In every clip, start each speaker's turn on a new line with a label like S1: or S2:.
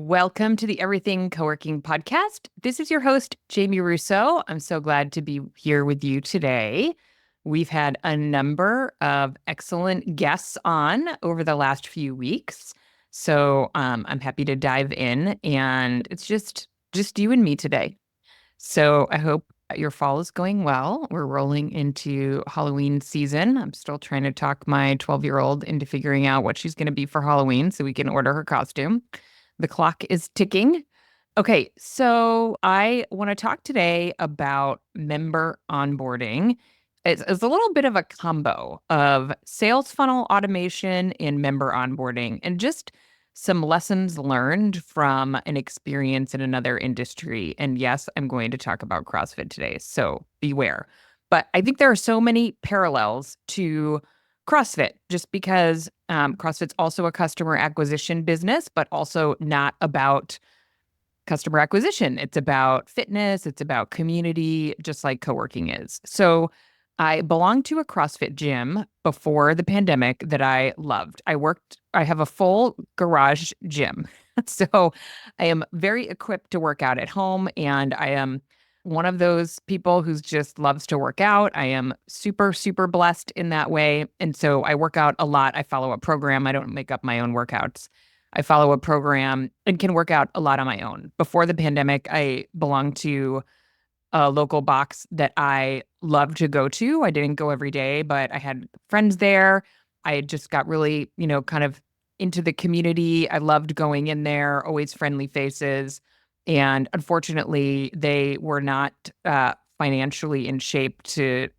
S1: Welcome to the Everything Coworking podcast. This is your host, Jamie Rousseau. I'm so glad to be here with you today. We've had a number of excellent guests on over the last few weeks. So I'm happy to dive in, and it's just you and me today. So I hope your fall is going well. We're rolling into Halloween season. I'm still trying to talk my 12-year-old into figuring out what she's going to be for Halloween so we can order her costume. The clock is ticking. Okay, so I want to talk today about member onboarding. It's a little bit of a combo of sales funnel automation and member onboarding, and just some lessons learned from an experience in another industry. And yes, I'm going to talk about CrossFit today, so beware. But I think there are so many parallels to CrossFit, just because CrossFit's also a customer acquisition business, but also not about customer acquisition. It's about fitness. It's about community, just like co-working is. So I belonged to a CrossFit gym before the pandemic that I loved. I have a full garage gym. So I am very equipped to work out at home, and I am one of those people who just loves to work out. I am super, super blessed in that way. And so I work out a lot. I follow a program. I don't make up my own workouts. I follow a program and can work out a lot on my own. Before the pandemic, I belonged to a local box that I love to go to. I didn't go every day, but I had friends there. I just got really, kind of into the community. I loved going in there, always friendly faces. And unfortunately, they were not financially in shape to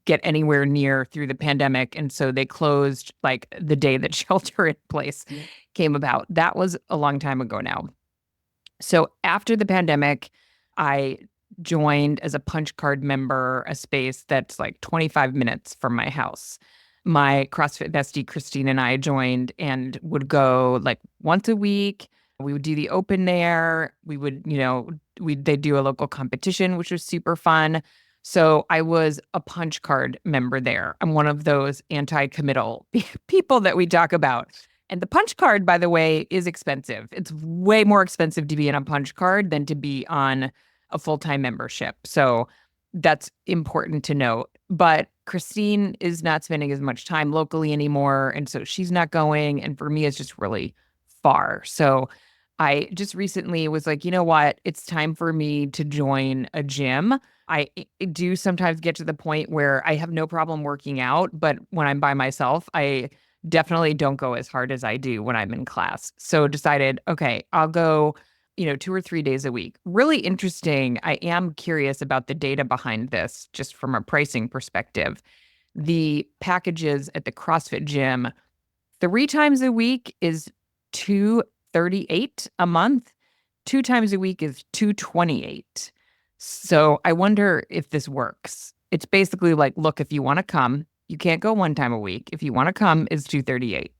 S1: get anywhere near through the pandemic. And so they closed like the day that shelter in place came about. That was a long time ago now. So after the pandemic, I joined as a punch card member a space that's like 25 minutes from my house. My CrossFit bestie, Christine, and I joined and would go like once a week. We would do the open there. We would, they'd do a local competition, which was super fun. So I was a punch card member there. I'm one of those anti-committal people that we talk about. And the punch card, by the way, is expensive. It's way more expensive to be on a punch card than to be on a full-time membership. So that's important to note. But Christine is not spending as much time locally anymore. And so she's not going. And for me, it's just really far. So I just recently was like, you know what? It's time for me to join a gym. I do sometimes get to the point where I have no problem working out, but when I'm by myself, I definitely don't go as hard as I do when I'm in class. So decided, okay, I'll go, 2 or 3 days a week. Really interesting. I am curious about the data behind this, just from a pricing perspective. The packages at the CrossFit gym, 3 times a week is $238 a month. 2 times a week is $228. So I wonder if this works. It's basically like, look, if you want to come, you can't go 1 time a week. If you want to come, it's $238.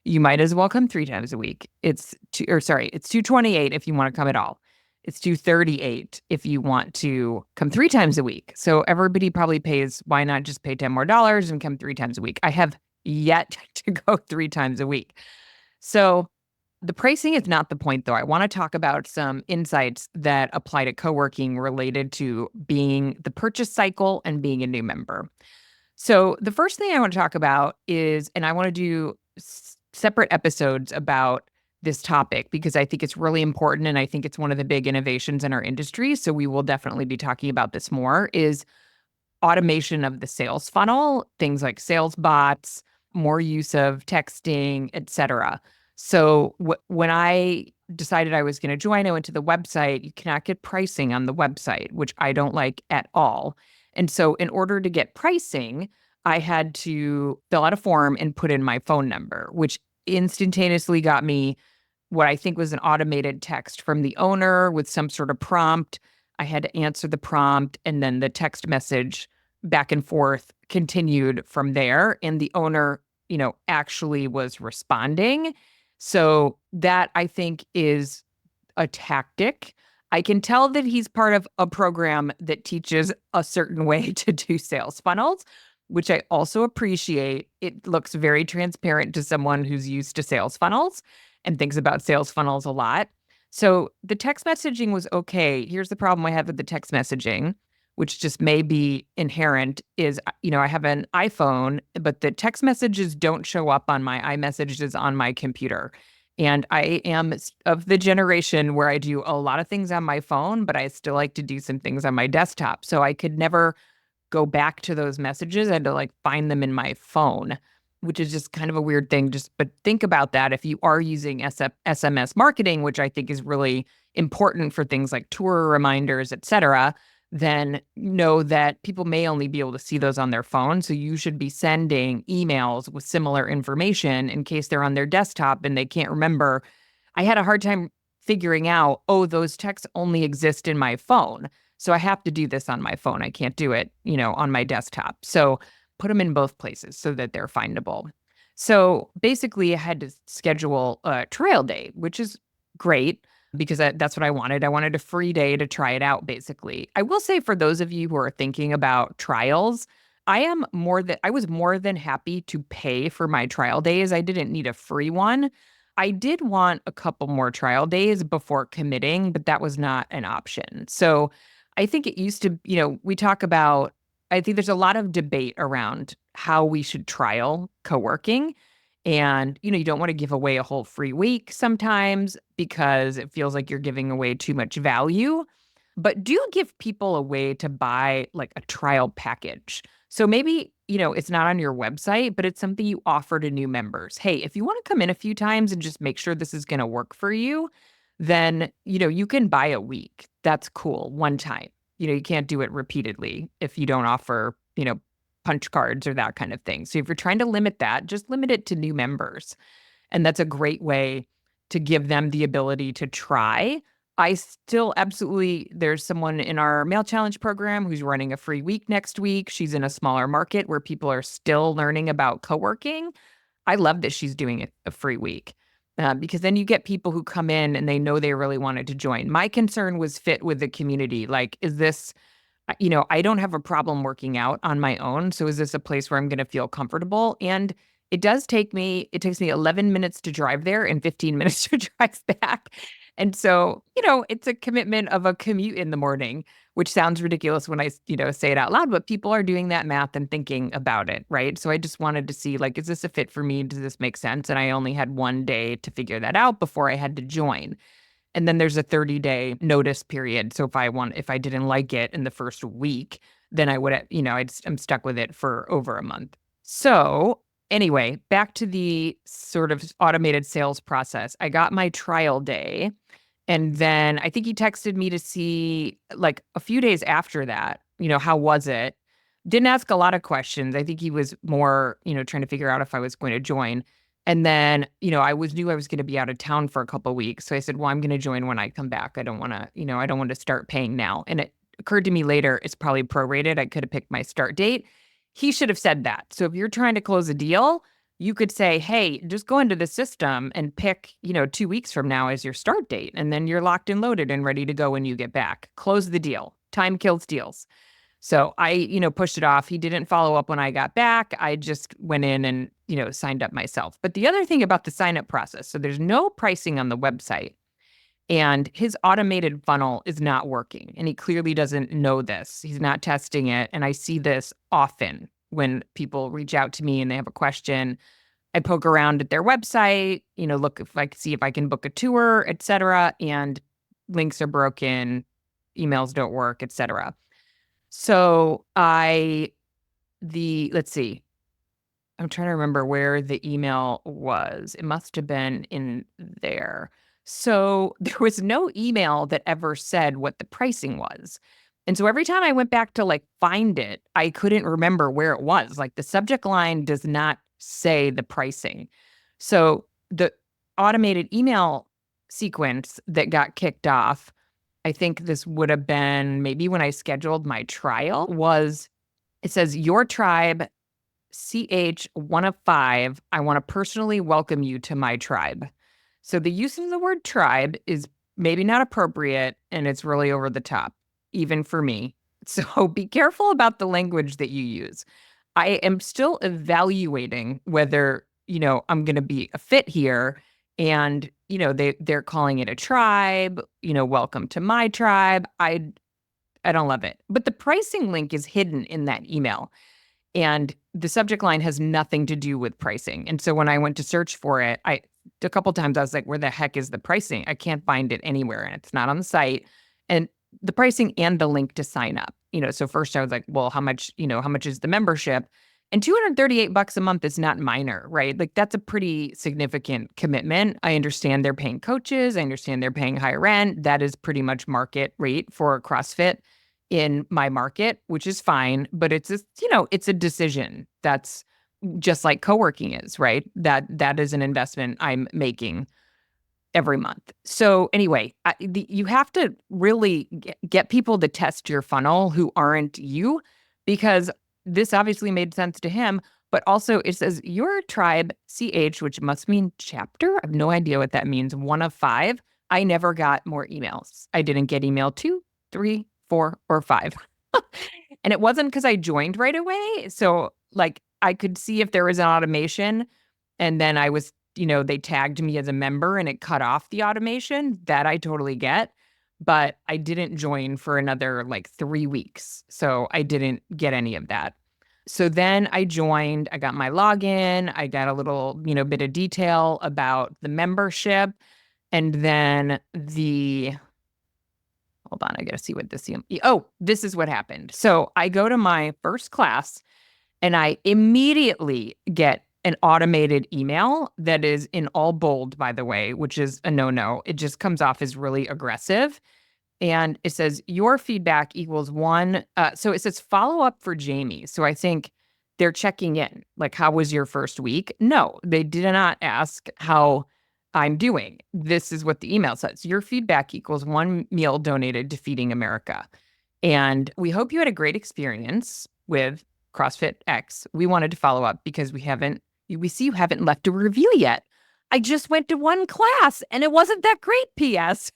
S1: You might as well come 3 times a week. It's $228 if you want to come at all. It's $238 if you want to come 3 times a week. So everybody probably pays, why not just pay $10 more and come 3 times a week? I have yet to go 3 times a week. So the pricing is not the point, though. I want to talk about some insights that apply to co-working related to being the purchase cycle and being a new member. So the first thing I want to talk about is, and I want to do separate episodes about this topic because I think it's really important and I think it's one of the big innovations in our industry. So we will definitely be talking about this more, is automation of the sales funnel, things like sales bots, more use of texting, et cetera. So when I decided I was going to join, I went to the website. You cannot get pricing on the website, which I don't like at all. And so in order to get pricing, I had to fill out a form and put in my phone number, which instantaneously got me what I think was an automated text from the owner with some sort of prompt. I had to answer the prompt, and then the text message back and forth continued from there. And the owner, actually was responding. So that, I think, is a tactic. I can tell that he's part of a program that teaches a certain way to do sales funnels, which I also appreciate. It looks very transparent to someone who's used to sales funnels and thinks about sales funnels a lot. So the text messaging was okay. Here's the problem I have with the text messaging, which just may be inherent, is, I have an iPhone, but the text messages don't show up on my iMessages on my computer. And I am of the generation where I do a lot of things on my phone, but I still like to do some things on my desktop. So I could never go back to those messages. I had to like find them in my phone, which is just kind of a weird thing. But think about that. If you are using SMS marketing, which I think is really important for things like tour reminders, et cetera, then know that people may only be able to see those on their phone. So you should be sending emails with similar information in case they're on their desktop and they can't remember. I had a hard time figuring out, oh, those texts only exist in my phone. So I have to do this on my phone. I can't do it, on my desktop. So put them in both places so that they're findable. So basically, I had to schedule a trial day, which is great because that's what I wanted. I wanted a free day to try it out, basically. I will say, for those of you who are thinking about trials, I was more than happy to pay for my trial days. I didn't need a free one. I did want a couple more trial days before committing, but that was not an option. So I think it used to, we talk about, I think there's a lot of debate around how we should trial co-working. And, you don't want to give away a whole free week sometimes because it feels like you're giving away too much value. But do give people a way to buy like a trial package. So maybe, it's not on your website, but it's something you offer to new members. Hey, if you want to come in a few times and just make sure this is going to work for you, then, you can buy a week. That's cool. One time. You can't do it repeatedly if you don't offer, punch cards or that kind of thing. So if you're trying to limit that, just limit it to new members. And that's a great way to give them the ability to try. I still absolutely, there's someone in our Mail Challenge program who's running a free week next week. She's in a smaller market where people are still learning about co-working. I love that she's doing a free week because then you get people who come in and they know they really wanted to join. My concern was fit with the community. Like, is this, I don't have a problem working out on my own. So is this a place where I'm going to feel comfortable? And it takes me 11 minutes to drive there and 15 minutes to drive back. And so, it's a commitment of a commute in the morning, which sounds ridiculous when I, say it out loud, but people are doing that math and thinking about it, right? So I just wanted to see, like, is this a fit for me? Does this make sense? And I only had one day to figure that out before I had to join. And then there's a 30-day notice period. So if I didn't like it in the first week, then I would, I'm stuck with it for over a month. So anyway, back to the sort of automated sales process. I got my trial day. And then I think he texted me to see, like, a few days after that, how was it? Didn't ask a lot of questions. I think he was more, trying to figure out if I was going to join. And then, I knew I was going to be out of town for a couple of weeks. So I said, well, I'm going to join when I come back. I don't want to, I don't want to start paying now. And it occurred to me later, it's probably prorated. I could have picked my start date. He should have said that. So if you're trying to close a deal, you could say, hey, just go into the system and pick, 2 weeks from now as your start date. And then you're locked and loaded and ready to go when you get back. Close the deal. Time kills deals. So I, pushed it off. He didn't follow up when I got back. I just went in and, signed up myself. But the other thing about the sign up process, so there's no pricing on the website and his automated funnel is not working. And he clearly doesn't know this. He's not testing it. And I see this often when people reach out to me and they have a question. I poke around at their website, look see if I can book a tour, et cetera. And links are broken, emails don't work, et cetera. So let's see. I'm trying to remember where the email was. It must have been in there. So there was no email that ever said what the pricing was. And so every time I went back to like find it, I couldn't remember where it was. Like the subject line does not say the pricing. So the automated email sequence that got kicked off, I think this would have been maybe when I scheduled my trial, it says, your tribe, CH 1 of 5, I want to personally welcome you to my tribe. So the use of the word tribe is maybe not appropriate and it's really over the top, even for me. So be careful about the language that you use. I am still evaluating whether, I'm going to be a fit here. And, they're calling it a tribe, welcome to my tribe. I don't love it. But the pricing link is hidden in that email. And the subject line has nothing to do with pricing. And so when I went to search for it, a couple times I was like, where the heck is the pricing? I can't find it anywhere and it's not on the site. And the pricing and the link to sign up. So first I was like, well, how much is the membership? And $238 a month is not minor, right? Like that's a pretty significant commitment. I understand they're paying coaches. I understand they're paying higher rent. That is pretty much market rate for CrossFit in my market, which is fine, but it's a decision. That's just like co-working is, right? That is an investment I'm making every month. So anyway, you have to really get people to test your funnel who aren't you, because this obviously made sense to him, but also it says your tribe CH, which must mean chapter. I have no idea what that means. 1 of 5. I never got more emails. I didn't get email 2, 3, 4, or 5. And it wasn't because I joined right away. So like I could see if there was an automation and then I was, they tagged me as a member and it cut off the automation. That I totally get. But I didn't join for another like 3 weeks. So I didn't get any of that. So then I joined, I got my login, I got a little, bit of detail about the membership. And then hold on, I got to see what this, this is what happened. So I go to my first class and I immediately get an automated email that is in all bold, by the way, which is a no-no. It just comes off as really aggressive. And it says, your feedback equals 1. So it says follow up for Jamie. So I think they're checking in. Like, how was your first week? No, they did not ask how I'm doing. This is what the email says. Your feedback equals 1 meal donated to Feeding America. And we hope you had a great experience with CrossFit X. We wanted to follow up because we see you haven't left a review yet. I just went to 1 class and it wasn't that great, P.S.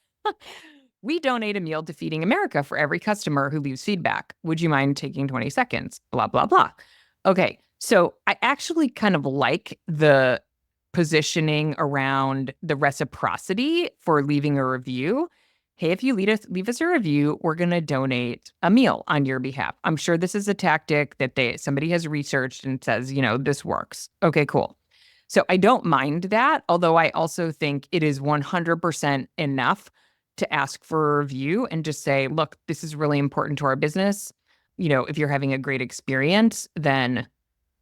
S1: We donate a meal to Feeding America for every customer who leaves feedback. Would you mind taking 20 seconds? Blah, blah, blah. Okay, so I actually kind of like the positioning around the reciprocity for leaving a review. Hey, if you leave us a review, we're going to donate a meal on your behalf. I'm sure this is a tactic that somebody has researched and says, this works. Okay, cool. So I don't mind that, although I also think it is 100% enough to ask for a review and just say, look, this is really important to our business. If you're having a great experience, then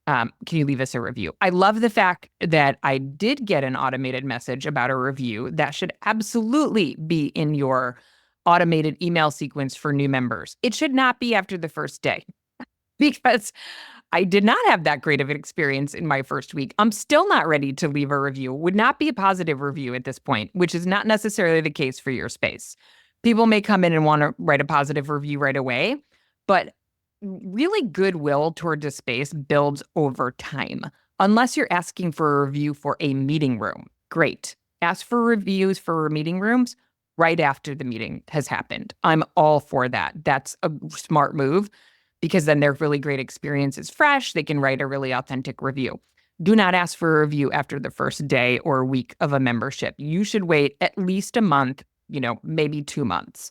S1: can you leave us a review? I love the fact that I did get an automated message about a review. That should absolutely be in your automated email sequence for new members. It should not be after the first day because I did not have that great of an experience in my first week. I'm still not ready to leave a review. Would not be a positive review at this point, which is not necessarily the case for your space. People may come in and want to write a positive review right away, but really goodwill towards a space builds over time. Unless you're asking for a review for a meeting room, great. Ask for reviews for meeting rooms right after the meeting has happened. I'm all for that. That's a smart move because then their really great experience is fresh. They can write a really authentic review. Do not ask for a review after the first day or week of a membership. You should wait at least a month, maybe 2 months.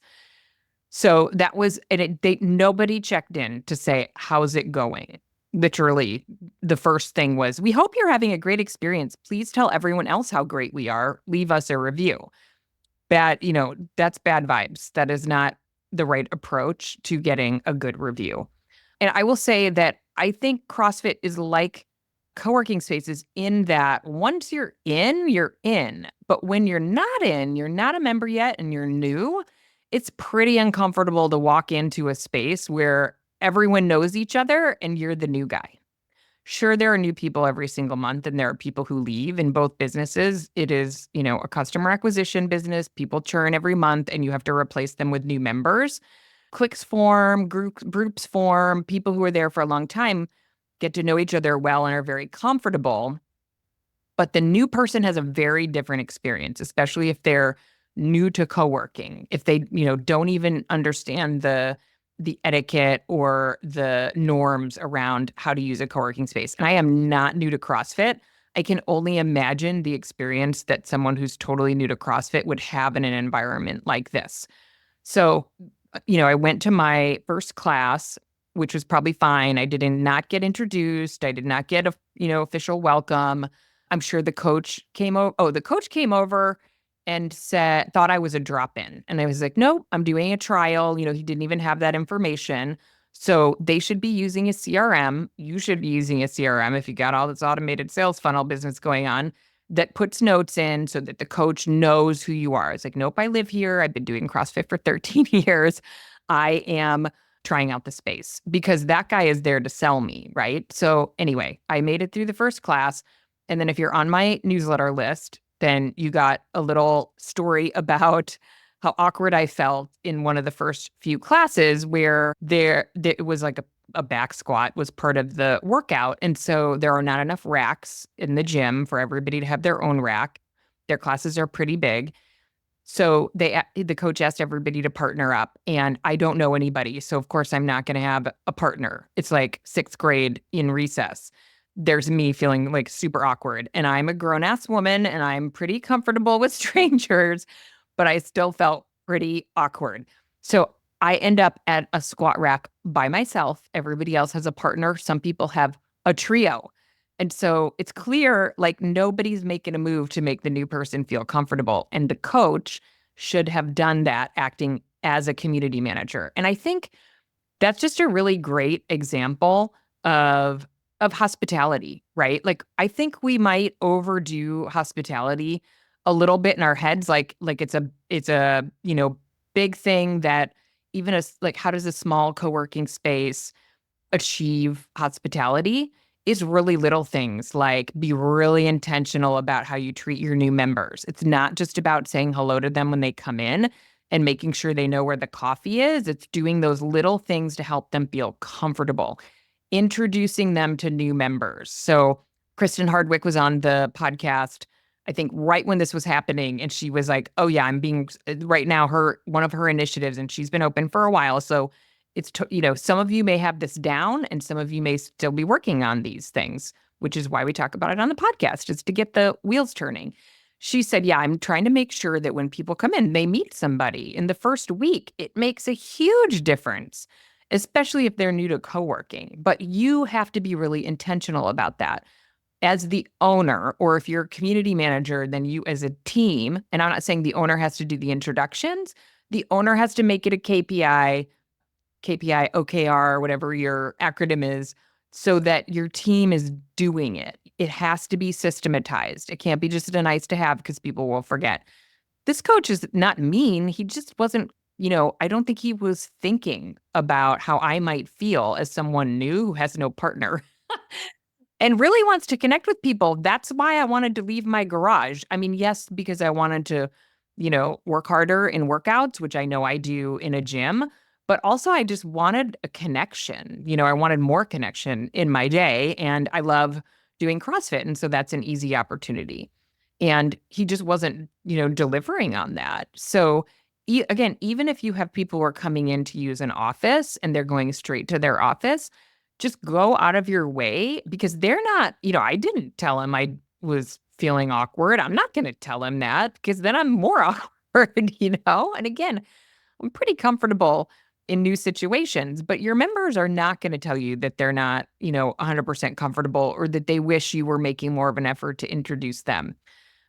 S1: So that was, and nobody checked in to say, how's it going? Literally, the first thing was, we hope you're having a great experience. Please tell everyone else how great we are. Leave us a review. That's bad vibes. That is not the right approach to getting a good review. And I will say that I think CrossFit is like co-working spaces in that once you're in, you're in. But when you're not a member yet and you're new, it's pretty uncomfortable to walk into a space where everyone knows each other and you're the new guy. Sure, there are new people every single month and there are people who leave in both businesses. It is, a customer acquisition business. People churn every month and you have to replace them with new members. Cliques form, groups form. People who are there for a long time get to know each other well and are very comfortable. But the new person has a very different experience, especially if they're new to co-working, if they, don't even understand the etiquette or the norms around how to use a co-working space. And I am not new to CrossFit. I can only imagine the experience that someone who's totally new to CrossFit would have in an environment like this. So, I went to my first class, which was probably fine. I did not get introduced. I did not get a, official welcome. I'm sure the coach came over. Oh, the coach came over and thought I was a drop-in. And I was like, nope, I'm doing a trial. He didn't even have that information. So they should be using a CRM. You should be using a CRM if you got all this automated sales funnel business going on that puts notes in so that the coach knows who you are. It's like, nope, I live here. I've been doing CrossFit for 13 years. I am trying out the space because that guy is there to sell me, right? So anyway, I made it through the first class. And then if you're on my newsletter list, then you got a little story about how awkward I felt in one of the first few classes where it was like a back squat was part of the workout. And so there are not enough racks in the gym for everybody to have their own rack. Their classes are pretty big. So the coach asked everybody to partner up, and I don't know anybody. So of course I'm not going to have a partner. It's like 6th grade in recess. There's me feeling like super awkward, and I'm a grown-ass woman and I'm pretty comfortable with strangers, but I still felt pretty awkward. So I end up at a squat rack by myself. Everybody else has a partner. Some people have a trio. And so it's clear like nobody's making a move to make the new person feel comfortable. And the coach should have done that acting as a community manager. And I think that's just a really great example of hospitality, right? Like I think we might overdo hospitality a little bit in our heads, like it's a big thing that even like how does a small co-working space achieve hospitality is really little things like be really intentional about how you treat your new members. It's not just about saying hello to them when they come in and making sure they know where the coffee is. It's doing those little things to help them feel comfortable, introducing them to new members. So Kristen Hardwick was on the podcast, I think right when this was happening. And she was like, oh yeah, I'm being right now one of her initiatives, and she's been open for a while. So it's, some of you may have this down and some of you may still be working on these things, which is why we talk about it on the podcast, is to get the wheels turning. She said, yeah, I'm trying to make sure that when people come in, they meet somebody in the first week. It makes a huge difference, especially if they're new to co-working. But you have to be really intentional about that. As the owner, or if you're a community manager, then you as a team, and I'm not saying the owner has to do the introductions, the owner has to make it a KPI, OKR, whatever your acronym is, so that your team is doing it. It has to be systematized. It can't be just a nice to have because people will forget. This coach is not mean. He just wasn't, I don't think he was thinking about how I might feel as someone new who has no partner and really wants to connect with people. That's why I wanted to leave my garage. I mean, yes, because I wanted to, work harder in workouts, which I know I do in a gym. But also I just wanted a connection. I wanted more connection in my day, and I love doing CrossFit. And so that's an easy opportunity. And he just wasn't, delivering on that. So again, even if you have people who are coming in to use an office and they're going straight to their office, just go out of your way, because they're not, I didn't tell him I was feeling awkward. I'm not going to tell him that because then I'm more awkward, And again, I'm pretty comfortable in new situations, but your members are not going to tell you that they're not, 100% comfortable, or that they wish you were making more of an effort to introduce them.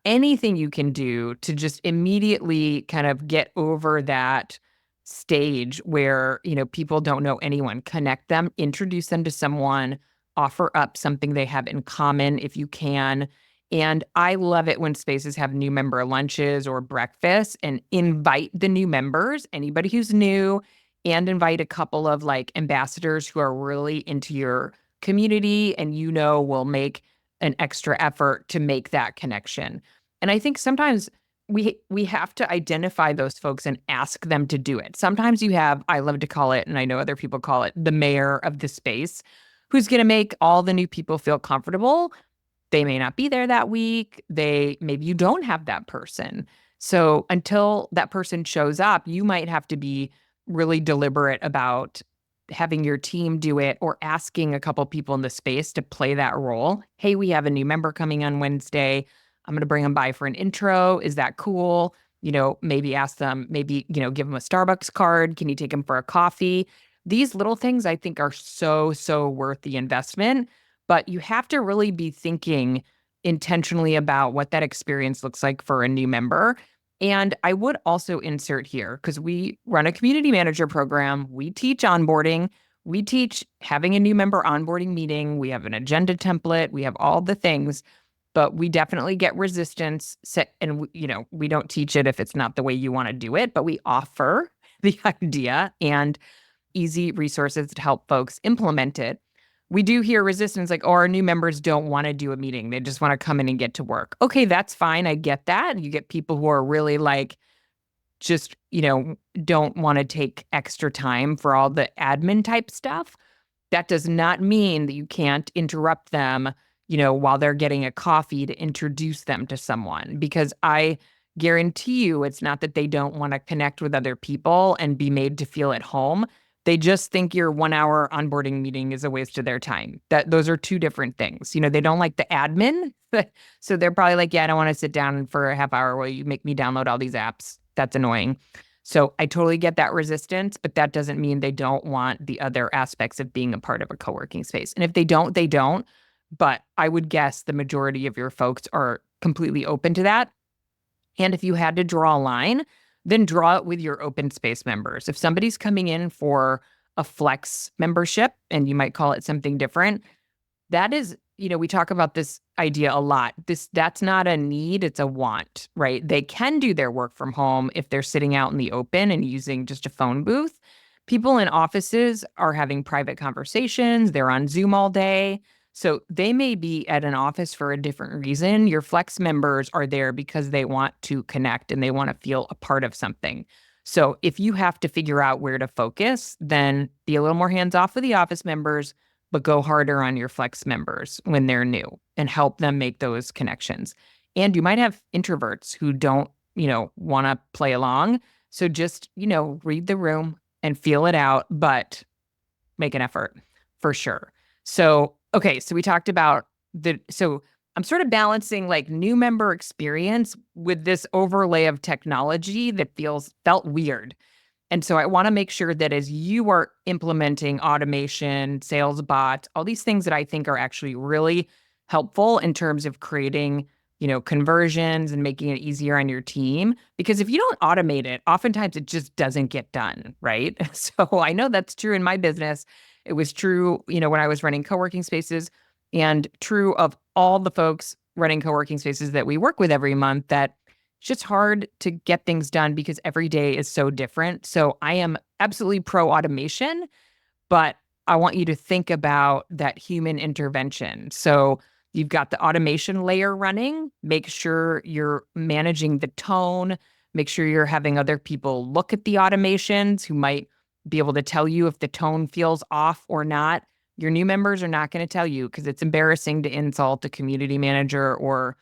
S1: Anything you can do to just immediately kind of get over that stage where, people don't know anyone, connect them, introduce them to someone, offer up something they have in common if you can. And I love it when spaces have new member lunches or breakfasts, and invite the new members, anybody who's new, and invite a couple of like ambassadors who are really into your community and will make an extra effort to make that connection. And I think sometimes we have to identify those folks and ask them to do it. Sometimes you have, I love to call it, and I know other people call it, the mayor of the space, who's going to make all the new people feel comfortable. They may not be there that week. Maybe you don't have that person. So until that person shows up, you might have to be really deliberate about having your team do it or asking a couple people in the space to play that role. Hey, we have a new member coming on Wednesday. I'm going to bring them by for an intro. Is that cool? Maybe ask them, give them a Starbucks card. Can you take them for a coffee? These little things I think are so, so worth the investment, but you have to really be thinking intentionally about what that experience looks like for a new member. And I would also insert here, because we run a community manager program, we teach onboarding, we teach having a new member onboarding meeting, we have an agenda template, we have all the things, but we definitely get resistance. And we don't teach it if it's not the way you want to do it, but we offer the idea and easy resources to help folks implement it. We do hear resistance like, oh, our new members don't want to do a meeting. They just want to come in and get to work. Okay, that's fine. I get that. You get people who are really like, just, don't want to take extra time for all the admin type stuff. That does not mean that you can't interrupt them, while they're getting a coffee to introduce them to someone, because I guarantee you it's not that they don't want to connect with other people and be made to feel at home. They just think your 1 hour onboarding meeting is a waste of their time. Those are two different things. They don't like the admin. So they're probably like, yeah, I don't want to sit down for a half hour while you make me download all these apps. That's annoying. So I totally get that resistance, but that doesn't mean they don't want the other aspects of being a part of a co-working space. And if they don't, they don't. But I would guess the majority of your folks are completely open to that. And if you had to draw a line, then draw it with your open space members. If somebody's coming in for a flex membership, and you might call it something different, that is, we talk about this idea a lot. That's not a need, it's a want, right? They can do their work from home if they're sitting out in the open and using just a phone booth. People in offices are having private conversations, they're on Zoom all day. So they may be at an office for a different reason. Your flex members are there because they want to connect and they want to feel a part of something. So if you have to figure out where to focus, then be a little more hands-off with the office members, but go harder on your flex members when they're new and help them make those connections. And you might have introverts who don't, want to play along. So just, read the room and feel it out, but make an effort for sure. So, okay, so we talked about so I'm sort of balancing like new member experience with this overlay of technology that felt weird. And so I want to make sure that as you are implementing automation, sales bots, all these things that I think are actually really helpful in terms of creating, conversions and making it easier on your team. Because if you don't automate it, oftentimes it just doesn't get done, right? So I know that's true in my business. It was true, when I was running co-working spaces, and true of all the folks running co-working spaces that we work with every month, that it's just hard to get things done because every day is so different. So I am absolutely pro automation, but I want you to think about that human intervention. So you've got the automation layer running. Make sure you're managing the tone. Make sure you're having other people look at the automations who might be able to tell you if the tone feels off or not. Your new members are not going to tell you because it's embarrassing to insult a community manager or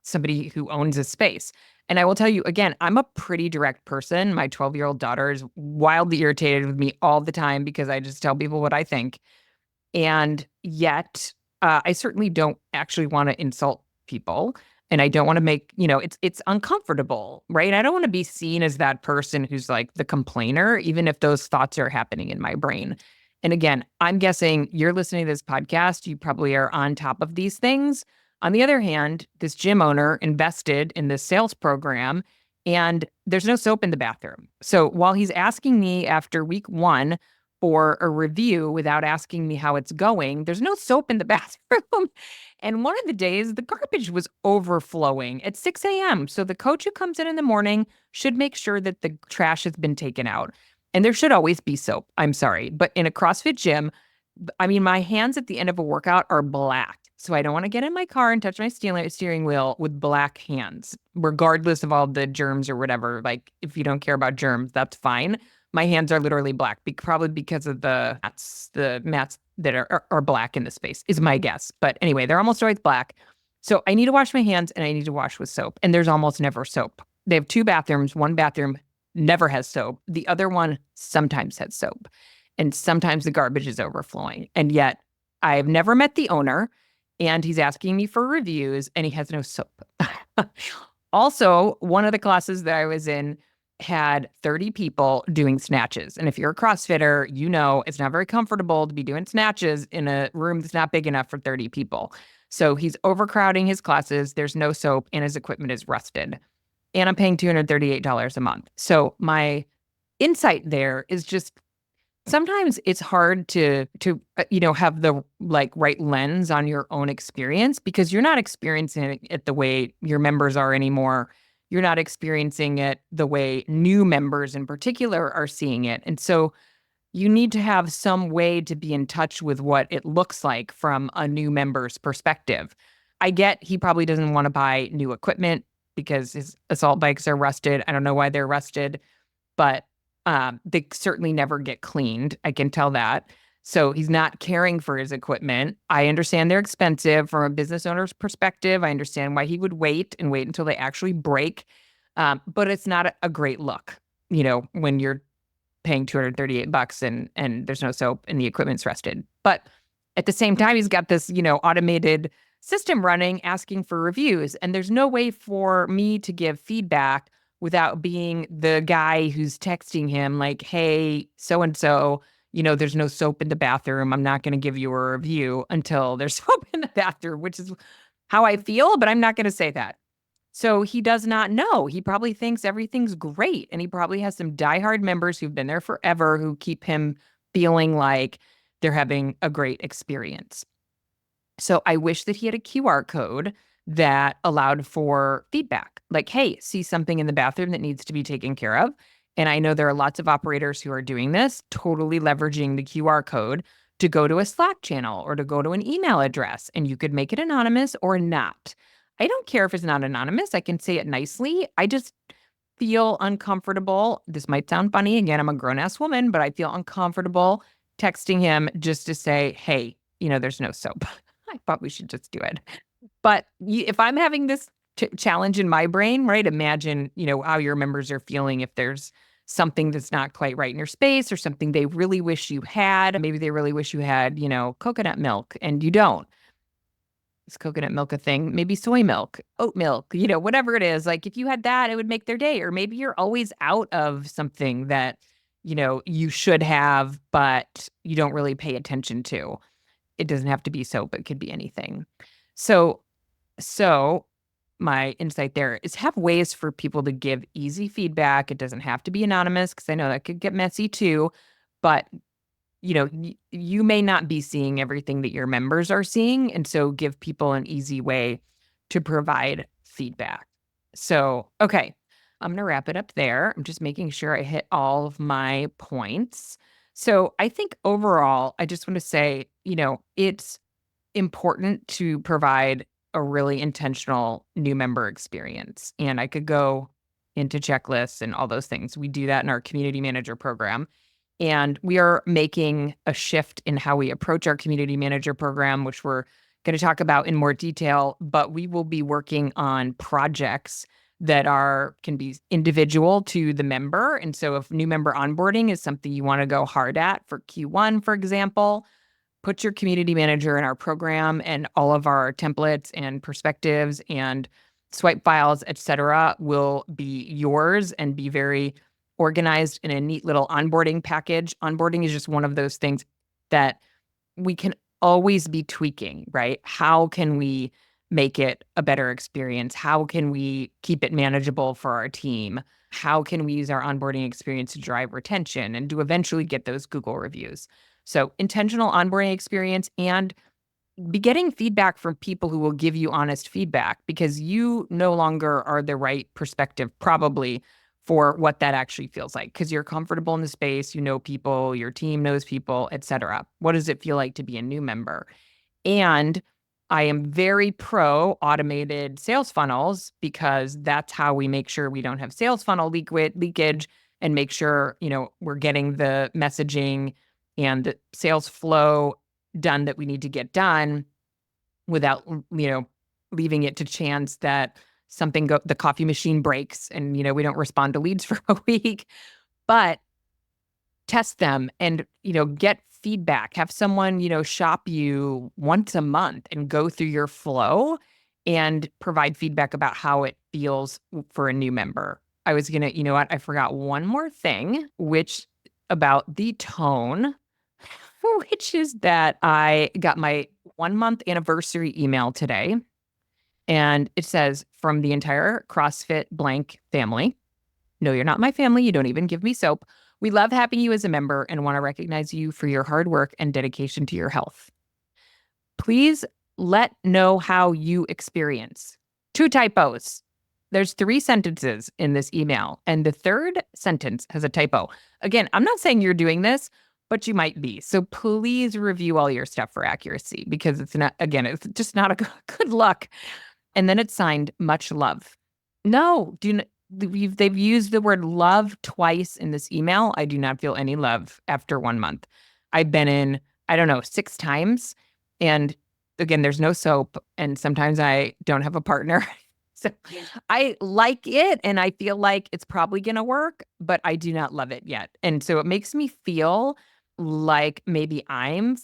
S1: somebody who owns a space. And I will tell you, again, I'm a pretty direct person. My 12-year-old daughter is wildly irritated with me all the time because I just tell people what I think. And yet, I certainly don't actually want to insult people. And I don't want to make, it's uncomfortable, right? I don't want to be seen as that person who's like the complainer, even if those thoughts are happening in my brain. And again, I'm guessing you're listening to this podcast, you probably are on top of these things. On the other hand, this gym owner invested in this sales program and there's no soap in the bathroom. So while he's asking me after week 1 for a review without asking me how it's going, there's no soap in the bathroom. And one of the days, the garbage was overflowing at 6 a.m. So the coach who comes in the morning should make sure that the trash has been taken out. And there should always be soap. I'm sorry. But in a CrossFit gym, my hands at the end of a workout are black. So I don't want to get in my car and touch my steering wheel with black hands, regardless of all the germs or whatever. Like, if you don't care about germs, that's fine. My hands are literally black, probably because of the mats that are black in the space, is my guess. But anyway, they're almost always black. So I need to wash my hands and I need to wash with soap. And there's almost never soap. They have 2 bathrooms. One bathroom never has soap. The other one sometimes has soap. and sometimes the garbage is overflowing. And yet I've never met the owner, and he's asking me for reviews, and he has no soap. Also, one of the classes that I was in had 30 people doing snatches. And if you're a CrossFitter, you know it's not very comfortable to be doing snatches in a room that's not big enough for 30 people. So he's overcrowding his classes. There's no soap, and his equipment is rusted. And I'm paying $238 a month. So my insight there is just sometimes it's hard to have the right lens on your own experience, because you're not experiencing it the way your members are anymore. You're not experiencing it the way new members in particular are seeing it. And so you need to have some way to be in touch with what it looks like from a new member's perspective. I get he probably doesn't want to buy new equipment because his assault bikes are rusted. I don't know why they're rusted, but they certainly never get cleaned. I can tell that. So he's not caring for his equipment. I understand they're expensive from a business owner's perspective. I understand why he would wait until they actually break. But it's not a great look, when you're paying $238 and there's no soap and the equipment's rusted. But at the same time, he's got this, automated system running asking for reviews. And there's no way for me to give feedback without being the guy who's texting him like, hey, so-and-so, there's no soap in the bathroom. I'm not going to give you a review until there's soap in the bathroom, which is how I feel, but I'm not going to say that. So he does not know. He probably thinks everything's great. And he probably has some diehard members who've been there forever who keep him feeling like they're having a great experience. So I wish that he had a QR code that allowed for feedback. Like, hey, see something in the bathroom that needs to be taken care of. And I know there are lots of operators who are doing this, totally leveraging the QR code to go to a Slack channel or to go to an email address. And you could make it anonymous or not. I don't care if it's not anonymous. I can say it nicely. I just feel uncomfortable. This might sound funny. Again, I'm a grown-ass woman, but I feel uncomfortable texting him just to say, hey, there's no soap. I thought we should just do it. But if I'm having this challenge in my brain, right, imagine, how your members are feeling if there's something that's not quite right in your space or something they really wish you had. Maybe they really wish you had, coconut milk and you don't. Is coconut milk a thing? Maybe soy milk, oat milk, whatever it is. Like if you had that, it would make their day. Or maybe you're always out of something that, you should have, but you don't really pay attention to. It doesn't have to be soap. It could be anything. So my insight there is have ways for people to give easy feedback. It doesn't have to be anonymous because I know that could get messy too. But, you may not be seeing everything that your members are seeing. And so give people an easy way to provide feedback. So, okay, I'm going to wrap it up there. I'm just making sure I hit all of my points. So I think overall, I just want to say, it's important to provide a really intentional new member experience. And I could go into checklists and all those things. We do that in our community manager program. And we are making a shift in how we approach our community manager program, which we're going to talk about in more detail. But we will be working on projects that can be individual to the member. And so if new member onboarding is something you want to go hard at for Q1, for example, put your community manager in our program, and all of our templates and perspectives and swipe files, et cetera, will be yours and be very organized in a neat little onboarding package. Onboarding is just one of those things that we can always be tweaking, right? How can we make it a better experience? How can we keep it manageable for our team? How can we use our onboarding experience to drive retention and to eventually get those Google reviews? So intentional onboarding experience, and be getting feedback from people who will give you honest feedback, because you no longer are the right perspective probably for what that actually feels like, because you're comfortable in the space, people, your team knows people, et cetera. What does it feel like to be a new member? And I am very pro automated sales funnels, because that's how we make sure we don't have sales funnel leakage and make sure, we're getting the messaging and the sales flow done that we need to get done without, leaving it to chance that the coffee machine breaks and, we don't respond to leads for a week. But test them and, get feedback. Have someone, shop you once a month and go through your flow and provide feedback about how it feels for a new member. I was going to, you know what? I forgot one more thing, which about the tone, which is that I got my 1 month anniversary email today. And it says, from the entire CrossFit blank family. No, you're not my family. You don't even give me soap. We love having you as a member and want to recognize you for your hard work and dedication to your health. Please let know how you experience. 2 typos. There's 3 sentences in this email, and the 3rd sentence has a typo. Again, I'm not saying you're doing this, but you might be. So please review all your stuff for accuracy, because it's not, again, it's just not a good luck. And then it's signed, much love. No, they've used the word love twice in this email. I do not feel any love after 1 month. I've been in, I don't know, 6 times. And again, there's no soap. And sometimes I don't have a partner. So I like it and I feel like it's probably going to work, but I do not love it yet. And so it makes me feel like maybe I'm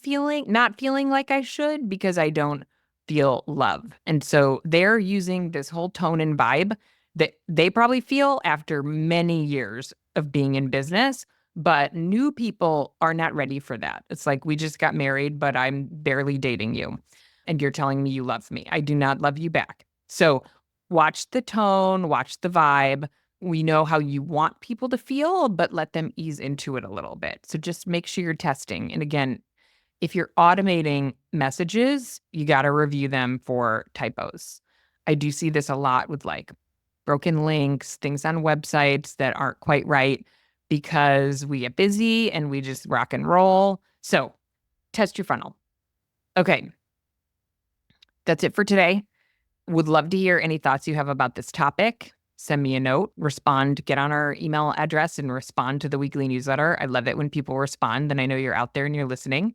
S1: not feeling like I should, because I don't feel love. And so they're using this whole tone and vibe that they probably feel after many years of being in business, but new people are not ready for that. It's like, we just got married, but I'm barely dating you. And you're telling me you love me. I do not love you back. So watch the tone, watch the vibe. We know how you want people to feel, but let them ease into it a little bit. So just make sure you're testing. And again, if you're automating messages, you got to review them for typos. I do see this a lot with like broken links, things on websites that aren't quite right, because we get busy and we just rock and roll. So test your funnel. Okay. That's it for today. Would love to hear any thoughts you have about this topic. Send me a note, get on our email address and respond to the weekly newsletter. I love it when people respond, then I know you're out there and you're listening.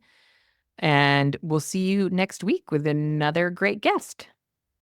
S1: And we'll see you next week with another great guest.